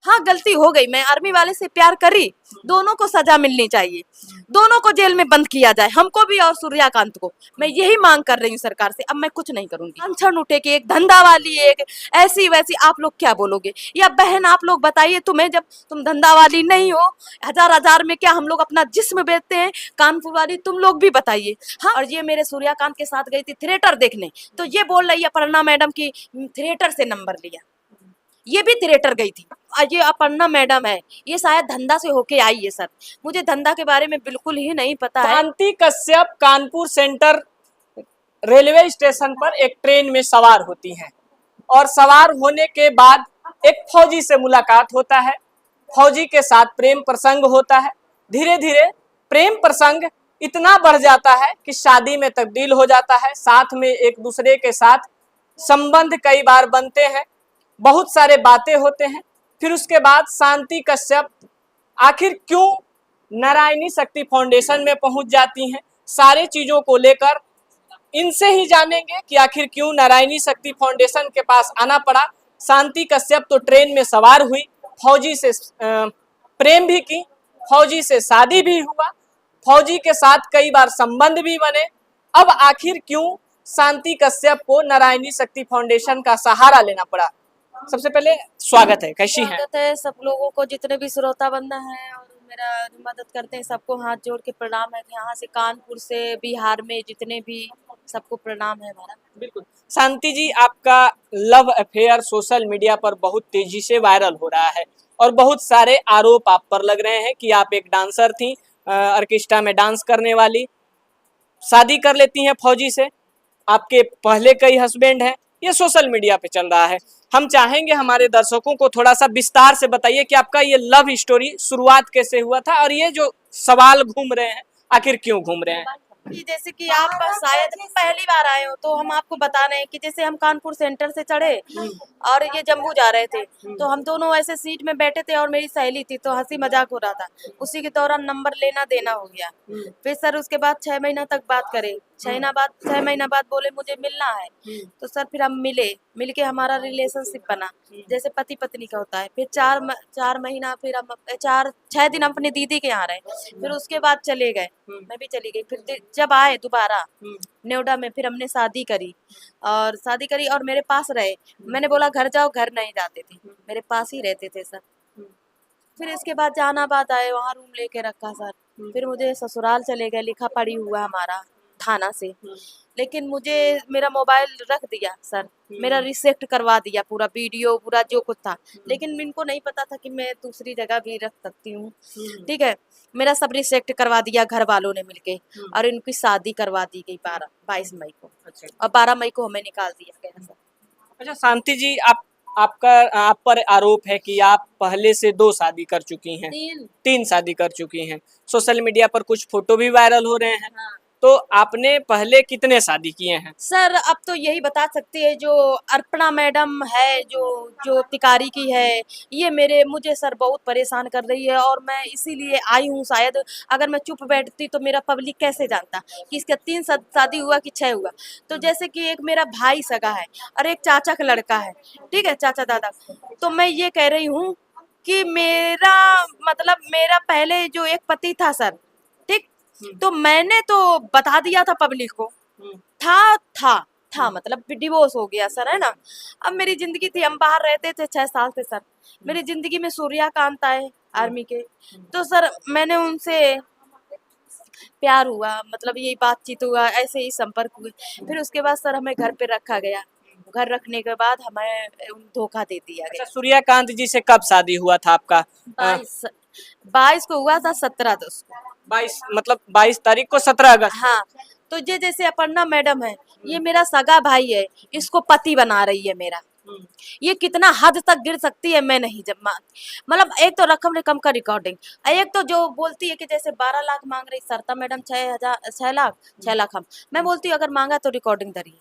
हाँ गलती हो गई, मैं आर्मी वाले से प्यार करी, दोनों को सजा मिलनी चाहिए, दोनों को जेल में बंद किया जाए, हमको भी और सूर्यकांत को। मैं यही मांग कर रही हूँ सरकार से, अब मैं कुछ नहीं करूंगी। अनशन उठे कि एक धंधा वाली, एक ऐसी वैसी, आप लोग क्या बोलोगे? या बहन आप लोग बताइए, तुम्हें जब तुम धंधा वाली नहीं हो, हजार हजार में क्या हम लोग अपना जिस्म बेचते हैं? कानपुर वाली तुम लोग भी बताइए। हाँ, और ये मेरे सूर्यकांत के साथ गई थी थिएटर देखने, तो ये बोल रही है अपर्णा मैडम की थिएटर से नंबर लिया, ये भी थिएटर गई थी। ये अपर्णा मैडम है, ये शायद धंधा से होके आई है सर, मुझे धंधा के बारे में बिल्कुल ही नहीं पता है। Shanti Kashyap Kanpur centre railway station पर एक ट्रेन में सवार होती हैं और सवार होने के बाद एक फौजी से मुलाकात होता है, फौजी के साथ प्रेम प्रसंग होता है। धीरे धीरे प्रेम प्रसंग इतना बढ़ जाता है कि शादी में तब्दील हो जाता है। साथ में एक दूसरे के साथ संबंध कई बार बनते हैं, बहुत सारे बातें होते हैं। फिर उसके बाद शांति कश्यप आखिर क्यों नारायणी शक्ति फाउंडेशन में पहुंच जाती हैं, सारे चीजों को लेकर इनसे ही जानेंगे कि आखिर क्यों नारायणी शक्ति फाउंडेशन के पास आना पड़ा। शांति कश्यप तो ट्रेन में सवार हुई, फौजी से प्रेम भी की, फौजी से शादी भी हुआ, फौजी के साथ कई बार संबंध भी बने। अब आखिर क्यों शांति कश्यप को नारायणी शक्ति फाउंडेशन का सहारा लेना पड़ा? सबसे पहले स्वागत है, कैसी हैं? स्वागत है सब लोगों को, जितने भी श्रोता बंदा है और मेरा मदद करते हैं, सबको हाथ जोड़ के प्रणाम है। यहाँ से कानपुर से बिहार में जितने भी, सबको प्रणाम है हमारा। बिल्कुल। शांति जी, आपका लव अफेयर सोशल मीडिया पर बहुत तेजी से वायरल हो रहा है और बहुत सारे आरोप आप पर लग रहे हैं कि आप एक डांसर थी, ऑर्केस्ट्रा में डांस करने वाली, शादी कर लेती हैं फौजी से, आपके पहले कई हस्बैंड हैं, ये सोशल मीडिया पे चल रहा है। हम चाहेंगे हमारे दर्शकों को थोड़ा सा विस्तार से बताइए कि आपका ये लव स्टोरी शुरुआत कैसे हुआ था और ये जो सवाल घूम रहे हैं आखिर क्यों घूम रहे हैं? कि जैसे कि आप शायद पहली बार आए हो, तो हम आपको बता रहे हैं कि जैसे हम कानपुर सेंटर से चढ़े और ये जम्मू जा रहे थे, तो हम दोनों ऐसे सीट में बैठे थे और मेरी सहेली थी, तो हंसी मजाक हो रहा था, उसी के दौरान नंबर लेना देना हो गया। फिर सर उसके बाद 6 महीना तक बात करे, 6 महीना बाद बोले मुझे मिलना है, तो सर फिर हम मिल के हमारा रिलेशनशिप बना, जैसे पति पत्नी का होता है। फिर 4 महीना, फिर हम 6 दिन अपनी दीदी के यहाँ रहे, फिर उसके बाद चले गए, मैं भी चली गई। फिर जब आए दोबारा नोएडा में, फिर हमने शादी करी और मेरे पास रहे। मैंने बोला घर जाओ, घर नहीं जाते थे, मेरे पास ही रहते थे सर। फिर इसके बाद जहानाबाद आए, वहाँ रूम लेके रखा सर। फिर मुझे ससुराल चले गए, लिखा पढ़ी हुआ हमारा थाना से, लेकिन मुझे मेरा मोबाइल रख दिया सर, मेरा रिसेक्ट करवा दिया, पूरा वीडियो पूरा जो कुछ था, लेकिन इनको नहीं पता था कि मैं दूसरी जगह भी रख सकती हूँ। ठीक है, मेरा सब रिसेक्ट करवा दिया घर वालों ने मिलके, और इनकी शादी करवा दी गई 22 मई को, और 12 मई को हमें निकाल दिया गया सर। अच्छा शांति जी, आप पर आरोप है कि आप पहले से 2 शादी कर चुकी हैं, 3 शादी कर चुकी हैं। सोशल मीडिया पर कुछ फोटो भी वायरल हो रहे हैं। हाँ। तो आपने पहले कितने शादी किए हैं? सर अब तो यही बता सकती है, जो अर्पणा मैडम है, जो तिकारी की है, ये मुझे सर बहुत परेशान कर रही है, और मैं इसीलिए आई हूँ। शायद अगर मैं चुप बैठती तो मेरा पब्लिक कैसे जानता कि इसका 3 शादी हुआ कि 6 हुआ। तो जैसे कि एक मेरा भाई सगा है और एक चाचा का लड़का है, ठीक है, चाचा दादा। तो मैं ये कह रही हूँ कि मेरा पहले जो एक पति था सर, ठीक, तो मैंने तो बता दिया था पब्लिक को, था मतलब डिवोर्स हो गया सर, है ना। अब मेरी जिंदगी थी, हम बाहर रहते थे 6 साल से सर, मेरी जिंदगी में सूर्यकांत आए आर्मी के, तो सर मैंने उनसे प्यार हुआ, मतलब यही बातचीत हुआ, ऐसे ही संपर्क हुए। फिर उसके बाद सर हमें घर पे रखा गया, घर रखने के बाद हमें धोखा दे दिया गया। अच्छा, सूर्यकांत जी से कब शादी हुआ था आपका? 22 को हुआ था, 17 10 को। 22 मतलब 22 तारीख को 17 अगस्त। हाँ, तो ये जैसे अपर्णा मैडम है, ये मेरा सगा भाई है, इसको पति बना रही है मेरा। ये कितना हद तक गिर सकती है मैं नहीं जब मतलब एक तो रकम रकम का रिकॉर्डिंग, एक तो जो बोलती है कि जैसे 12 लाख मांग रही सरता मैडम, 6 लाख मैं बोलती हूँ अगर मांगा तो रिकॉर्डिंग धरिए।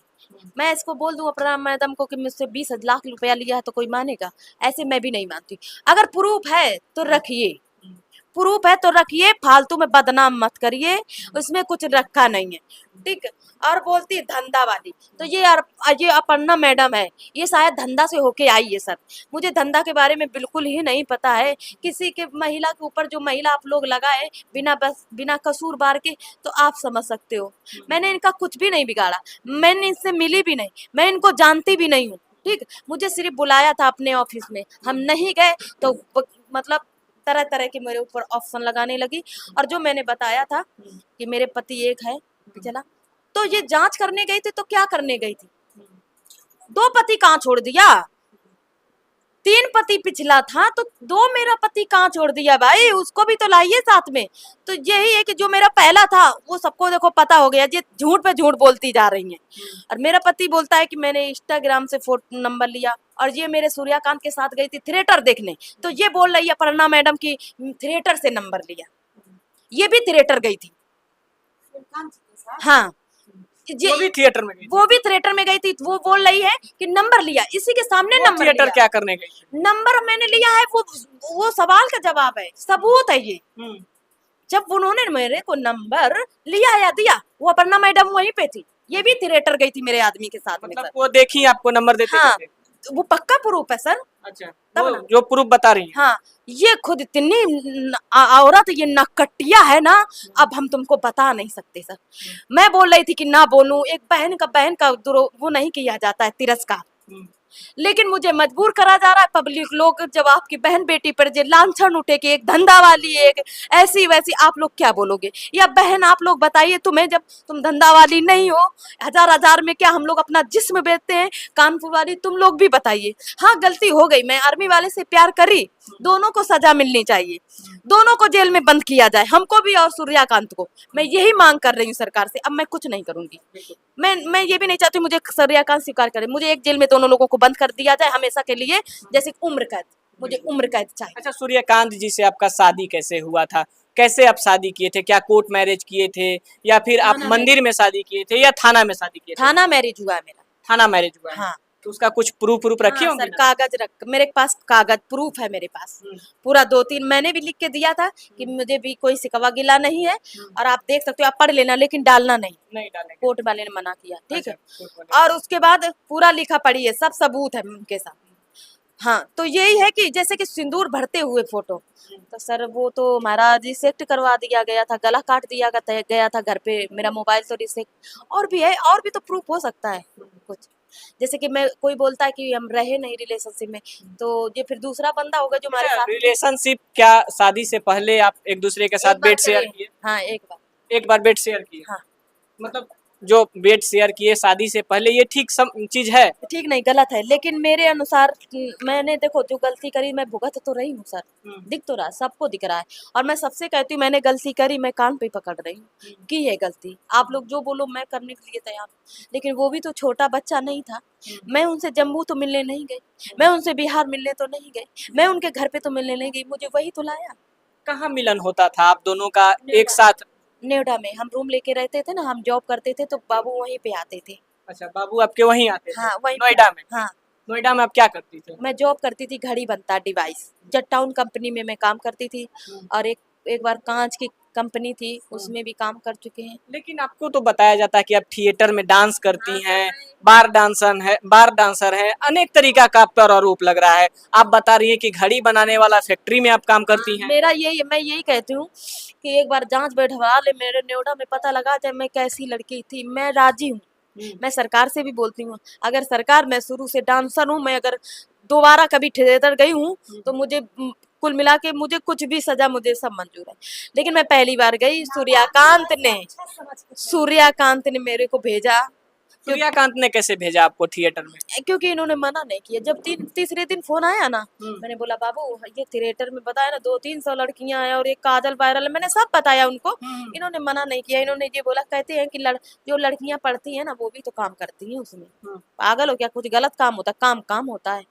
मैं इसको बोल दूं अपर्णा मैडम को कि मुझसे 20 लाख रुपया लिया है, तो कोई मानेगा? ऐसे मैं भी नहीं मानती। अगर प्रूफ है तो रखिए, प्रूफ है तो रखिए, फालतू में बदनाम मत करिए, उसमें कुछ रखा नहीं है, ठीक। और बोलती धंधा वाली, तो ये अपर्णा मैडम है, ये शायद धंधा से होके आई है सर। मुझे धंधा के बारे में बिल्कुल ही नहीं पता है। किसी के महिला के ऊपर जो महिला आप लोग लगाए बिना कसूरवार के, तो आप समझ सकते हो। मैंने इनका कुछ भी नहीं बिगाड़ा, मैंने इनसे मिली भी नहीं, मैं इनको जानती भी नहीं हूँ, ठीक। मुझे सिर्फ बुलाया था अपने ऑफिस में, हम नहीं गए तो मतलब तरह तरह के मेरे ऊपर ऑप्शन लगाने लगी। और जो मैंने बताया था कि मेरे पति एक है चला, तो ये जांच करने गई थी, तो क्या करने गई थी? 2 पति कहाँ छोड़ दिया? 3 पति पिछला था, तो 2 मेरा पति कहाँ छोड़ दिया भाई? उसको भी तो लाइए साथ में। तो यही है कि जो मेरा पहला था वो सबको देखो पता हो गया, ये झूठ पे झूठ बोलती जा रही हैं। और मेरा पति बोलता है कि मैंने इंस्टाग्राम से फोटो नंबर लिया, और ये मेरे सूर्यकांत के साथ गई थी थिएटर देखने, तो ये बोल रही है अपर्णा मैडम की थिएटर से नंबर लिया। ये भी थिएटर गई थी, हाँ वो भी थिएटर में गई? वो भी थिएटर में गई थी। वो बोल रही है कि नंबर लिया, इसी के सामने नंबर थिएटर लिया। क्या करने गई? नंबर मैंने लिया है, वो सवाल का जवाब है, सबूत है ये। जब उन्होंने मेरे को नंबर लिया या दिया, वो अपर्णा मैडम वहीं पे थी, ये भी थिएटर गई थी मेरे आदमी के साथ में मतलब सर। वो देखी आपको नंबर देते हाँ, थे? वो पक्का प्रूफ है सर। अच्छा, तब वो ना। जो प्रूफ बता रही है। हाँ, ये खुद इतनी औरत, ये नकटिया है ना, अब हम तुमको बता नहीं सकते सर। मैं बोल रही थी कि ना बोलूं, एक बहन का वो नहीं किया जाता है तिरस्कार, लेकिन मुझे मजबूर करा जा रहा है। पब्लिक लोग जब आपकी बहन बेटी पर जे लांछन उठे कि एक धंधा वाली है, एक ऐसी वैसी, आप लोग क्या बोलोगे? या बहन आप लोग बताइए, तुम्हें जब तुम धंधा वाली नहीं हो, हजार में क्या हम लोग अपना जिस्म बेचते हैं? कानपुर वाली तुम लोग भी बताइए। हाँ, गलती हो गई, मैं आर्मी वाले से प्यार करी, दोनों को सजा मिलनी चाहिए, दोनों को जेल में बंद किया जाए, हमको भी और सूर्यकांत को। मैं यही मांग कर रही हूँ सरकार से। अब मैं कुछ नहीं करूंगी, मैं ये भी नहीं चाहती मुझे सूर्यकांत स्वीकार करे, मुझे एक जेल में दोनों लोगों को बंद कर दिया जाए हमेशा के लिए, जैसे उम्र कैद, मुझे उम्र कैद चाहिए। अच्छा, सूर्यकांत जी से आपका शादी कैसे हुआ था? कैसे आप शादी किए थे? क्या कोर्ट मैरिज किए थे, या फिर आप मंदिर में शादी किए थे, या थाना में शादी किए थे? थाना मैरिज हुआ है मेरा। थाना मैरिज हुआ है? हाँ। तो उसका कुछ प्रूफ रखे हाँ होंगे सर, ना? कागज रख, मेरे पास कागज प्रूफ है मेरे पास पूरा, 2-3 मैंने भी लिख के दिया था कि मुझे भी कोई शिकवा गिला नहीं है, और आप देख सकते हो, आप पढ़ लेना, लेकिन डालना नहीं डालेंगे, कोर्ट वाले ने मना किया, ठीक है। अच्छा, और उसके बाद पूरा लिखा पढ़िए, सब सबूत है उनके साथ। हाँ, तो यही है कि जैसे कि सिंदूर भरते हुए फोटो, तो सर वो तो हमारा रिसेक्ट करवा दिया गया था, गला काट दिया गया था घर पे, मेरा मोबाइल तो रिसेक्ट। और भी है, और भी तो प्रूफ हो सकता है कुछ, जैसे कि मैं, कोई बोलता है कि हम रहे नहीं रिलेशनशिप में, तो ये फिर दूसरा बंदा होगा जो हमारे साथ। रिलेशनशिप क्या शादी से पहले आप एक दूसरे के साथ बेड शेयर किए? हाँ, एक बार बेड शेयर किए? हाँ। मतलब जो बेड शेयर किए शादी से पहले, ये ठीक सब चीज है? ठीक नहीं, गलत है, लेकिन मेरे अनुसार मैंने देखो जो गलती करी, मैं भुगत तो रही हूँ सर, दिख तो रहा, सबको दिख रहा है। और मैं सबसे कहती हूँ, मैंने गलती करी, मैं कान पे पकड़ रही हूँ की है गलती। आप लोग जो बोलो मैं करने के लिए तैयार, लेकिन वो भी तो छोटा बच्चा नहीं था। मैं उनसे जम्मू तो मिलने नहीं गई, मैं उनसे बिहार मिलने तो नहीं गई, मैं उनके घर पे तो मिलने नहीं गई, मुझे वही तो लाया। कहाँ मिलन होता था आप दोनों का एक साथ? नोएडा में हम रूम लेके रहते थे ना, हम जॉब करते थे, तो बाबू वहीं पे आते थे। अच्छा, बाबू आपके वहीं आते थे? हाँ, वहीं नोएडा में? हाँ, नोएडा में आप क्या करती थी? मैं जॉब करती थी, घड़ी बनता डिवाइस, जटटाउन कंपनी में मैं काम करती थी, और एक बार कांच की कंपनी थी, उसमें भी काम कर चुके हैं। लेकिन आपको तो बताया जाता है कि आप थिएटर में डांस करती हैं, बार डांसर है, अनेक तरीका का आप पर आरोप लग रहा है। आप बता रही है कि घड़ी बनाने वाला फैक्ट्री में आप काम करती हैं। मैं यही कहती हूँ कि एक बार जांच बैठवा ले, मेरे नोएडा में पता लगा जाए मैं कैसी लड़की थी। मैं राजी हूँ, मैं सरकार से भी बोलती हूँ, अगर सरकार, मैं शुरू से डांसर हूँ, मैं अगर दोबारा कभी थिएटर गई हूँ तो मुझे कुल मिला के मुझे कुछ भी सजा, मुझे सब मंजूर है। लेकिन मैं पहली बार गई, सूर्यकांत ने मेरे को भेजा। सूर्यकांत ने कैसे भेजा आपको थिएटर में? क्योंकि इन्होंने मना नहीं किया। जब तीसरे दिन फोन आया ना, मैंने बोला बाबू ये थिएटर में बताया ना 200-300 लड़कियां हैं और एक काजल वायरल है, मैंने सब बताया उनको। इन्होंने मना नहीं किया, इन्होंने ये बोला, कहते हैं कि जो लड़कियां पढ़ती हैं ना वो भी तो काम करती हैं उसमें, पागल हो क्या? कुछ गलत काम होता, काम होता है।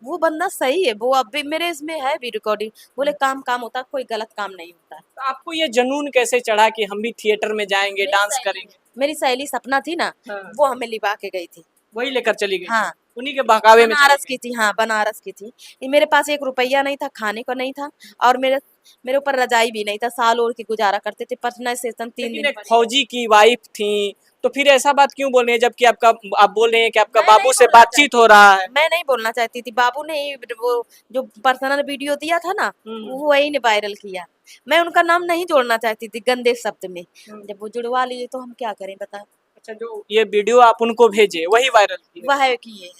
वो बंदा सही है, वो अब भी मेरे इसमें है भी रिकॉर्डिंग, बोले काम होता, कोई गलत काम नहीं होता। तो आपको ये जुनून कैसे चढ़ा कि हम भी थिएटर में जाएंगे, डांस करेंगे? मेरी सहेली सपना थी ना, वो हमें लिवा के गई थी, वही लेकर चली गई? हाँ, उन्हीं के बहकावे में बनारस की थी। हाँ, बनारस की थी। मेरे पास 1 रुपया नहीं था, खाने को नहीं था, और मेरे मेरे ऊपर रजाई भी नहीं था, साल ओढ़ के गुजारा करते थे। पटना स्टेशन 3 लेकिन दिन एक फौजी की वाइफ थी, तो फिर ऐसा बात क्यों बोल रहे हैं, जबकि आप बोल रहे हैं कि आपका मैं नहीं बाबू से बोलना बातचीत चाहती हो रहा है। मैं नहीं बोलना चाहती थी। बाबू ने ही वो जो पर्सनल वीडियो दिया था ना, वो वही ने वायरल किया। मैं उनका नाम नहीं जोड़ना चाहती थी गंदे शब्द में। जब वो जुड़वा लिए तो हम क्या करें बताओ। अच्छा, जो ये वीडियो आप उनको भेजे वही वायरल किया? वह किए,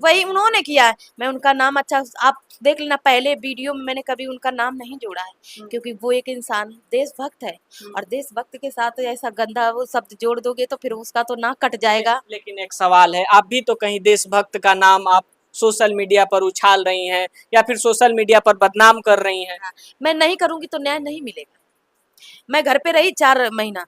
वही उन्होंने किया है। मैं उनका नाम अच्छा आप देख लेना, पहले वीडियो में मैंने कभी उनका नाम नहीं जोड़ा है, क्योंकि वो एक इंसान देशभक्त है, और देशभक्त के साथ ऐसा गंदा वो शब्द जोड़ दोगे तो फिर उसका तो नाक कट जाएगा। लेकिन एक सवाल है, आप भी तो कहीं देशभक्त का नाम आप सोशल मीडिया पर उछाल रही हैं, या फिर सोशल मीडिया पर बदनाम कर रही हैं। मैं नहीं करूंगी तो न्याय नहीं मिलेगा। मैं घर पे रही 4 महीना,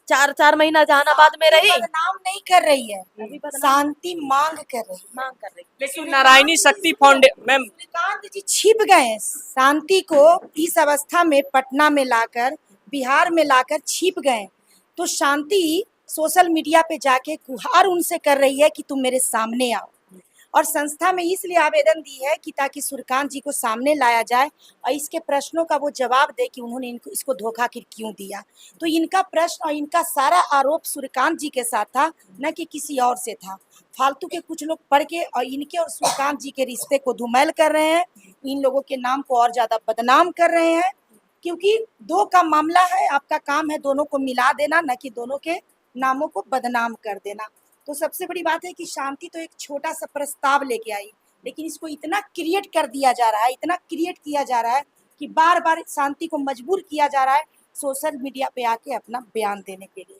4 महीना जहानाबाद में रही। बदनाम नहीं कर रही है, अभी बदनाम शांति मांग कर रही है। मांग कर रही। लेकिन नारायणी शक्ति फाउंडेशन मैम, सूर्यकांत जी छिप गए हैं। शांति को इस अवस्था में पटना में लाकर, बिहार में लाकर छिप गए, तो शांति सोशल मीडिया पे जाके गुहार उनसे कर रही है कि तुम मेरे सामने आओ। और संस्था में इसलिए आवेदन दी है कि ताकि सूर्यकांत जी को सामने लाया जाए और इसके प्रश्नों का वो जवाब दे कि उन्होंने इसको धोखा क्यों दिया। तो इनका प्रश्न और इनका सारा आरोप सूर्यकांत जी के साथ था, न कि किसी और से था। फालतू के कुछ लोग पढ़ के और इनके और सूर्यकांत जी के रिश्ते को धूमिल कर रहे हैं, इन लोगों के नाम को और ज्यादा बदनाम कर रहे हैं, क्योंकि 2 का मामला है। आपका काम है दोनों को मिला देना, न कि दोनों के नामों को बदनाम कर देना। तो सबसे बड़ी बात है कि शांति तो एक छोटा सा प्रस्ताव लेके आई, लेकिन इसको इतना क्रिएट कर दिया जा रहा है, इतना क्रिएट किया जा रहा है कि बार बार शांति को मजबूर किया जा रहा है सोशल मीडिया पे आके अपना बयान देने के लिए।